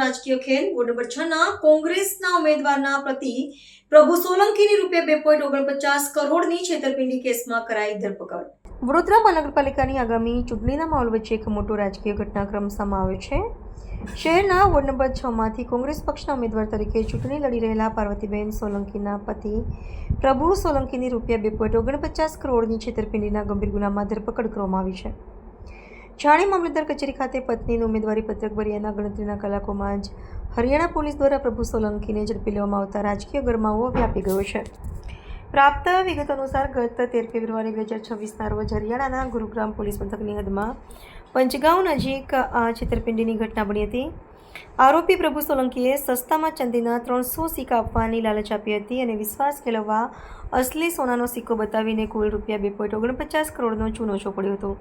રાજકીય ખેલ ward number 6 ના કોંગ્રેસના ઉમેદવારના પ્રતિ પ્રભુ સોલંકીની ₹2.49 કરોડની છેતરપિંડી કેસમાં કરાઈ ધરપકડ। વડોદરા મહાનગરપાલિકાની આગામી ચૂંટણીના માહોલ વચ્ચે એક મોટો રાજકીય ઘટનાક્રમ સામે આવ્યો છે। શહેરના વોર્ડ નંબર 6 માંથી કોંગ્રેસ પક્ષના ઉમેદવાર તરીકે ચૂંટણી લડી રહેલા પાર્વતીબેન સોલંકીના પતિ પ્રભુ સોલંકીની ₹2.49 કરોડની છેતરપિંડીના ગંભીર ગુનામાં ધરપકડ કરવામાં આવી છે। છાણી મામલતદાર કચેરી ખાતે પત્નીનું ઉમેદવારી પત્રક ભર્યાના ગણતરીના કલાકોમાં જ હરિયાણા પોલીસ દ્વારા પ્રભુ સોલંકીને ઝડપી લેવામાં આવતા રાજકીય ગરમાવો વ્યાપી ગયો છે। પ્રાપ્ત વિગત અનુસાર ગત 13 ફેબ્રુઆરી 2026ના રોજ હરિયાણાના ગુરુગ્રામ પોલીસ મથકની હદમાં પંચગાંવ નજીક આ છેતરપિંડીની ઘટના બની હતી। આરોપી પ્રભુ સોલંકીએ સસ્તામાં ચાંદીના 300 સિક્કા આપવાની લાલચ આપી હતી અને વિશ્વાસ કેળવવા અસલી સોનાનો સિક્કો બતાવીને કુલ ₹2.49 કરોડનો ચૂનો ચોપડ્યો હતો।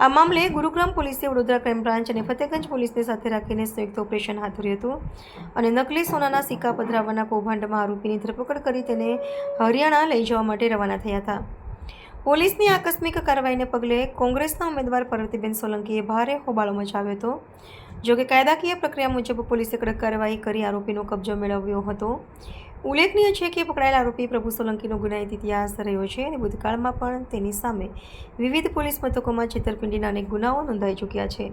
આ મામલે ગુરુગ્રામ પોલીસે વડોદરા ક્રાઇમ બ્રાન્ચ અને ફતેગંજ પોલીસને સાથે રાખીને સંયુક્ત ઓપરેશન હાથ ધર્યું હતું અને નકલી સોનાના સિક્કા પધરાવવાના કૌભાંડમાં આરોપીની ધરપકડ કરી તેને હરિયાણા લઈ જવા માટે રવાના થયા હતા। પોલીસની આકસ્મિક કાર્યવાહીને પગલે કોંગ્રેસના ઉમેદવાર પાર્વતીબેન સોલંકીએ ભારે હોબાળો મચાવ્યો હતો। જોકે કાયદાકીય પ્રક્રિયા મુજબ પોલીસે કડક કાર્યવાહી કરી આરોપીનો કબજો મેળવ્યો હતો। ઉલ્લેખનીય છે કે પકડાયેલ આરોપી પ્રભુ સોલંકીનો ગુનાહિત ઇતિહાસ રહ્યો છે અને ભૂતકાળમાં પણ તેની સામે વિવિધ પોલીસ મથકોમાં છેતરપિંડીના અનેક ગુનાઓ નોંધાઈ ચૂક્યા છે।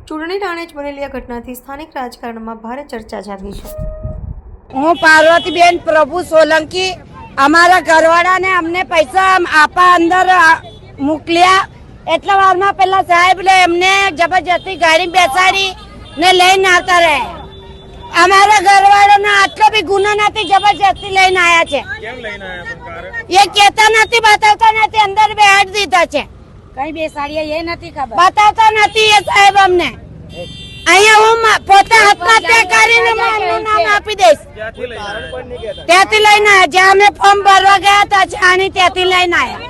ચૂંટણી ટાણે જ બનેલી આ ઘટનાથી સ્થાનિક રાજકારણમાં ભારે ચર્ચા જાગી છે। હું પાર્વતીબેન પ્રભુ સોલંકી અમારા ઘરવાળાને અમને પૈસા આપવા અંદર મોકલ્યા એટલા વારમાં પેલા સાહેબ એમને જબરજસ્તી ગાડી બેસાડી ને લઈને આવતા રહ્યા। અમારા ઘરવાળાના આટલો બી ગુનો નથી, જબરજસ્તી લઈને આવ્યા છે। કેમ લઈને આવ્યા? એ કહેતા નથી, બતાવતા નથી, અંદર બેહાડી દીધા છે। કઈ બેસાડીએ એ નથી ખબર, બતાવતા નથી એ સાહેબ અમને। અહીંયા હું પોતે આત્મહત્યા કરીને એમનું નામ આપી દઈશ। ત્યાંથી લઈને જ્યાં અમે ફોર્મ ભરવા ગયા હતા ત્યાંથી લઈને આવ્યા।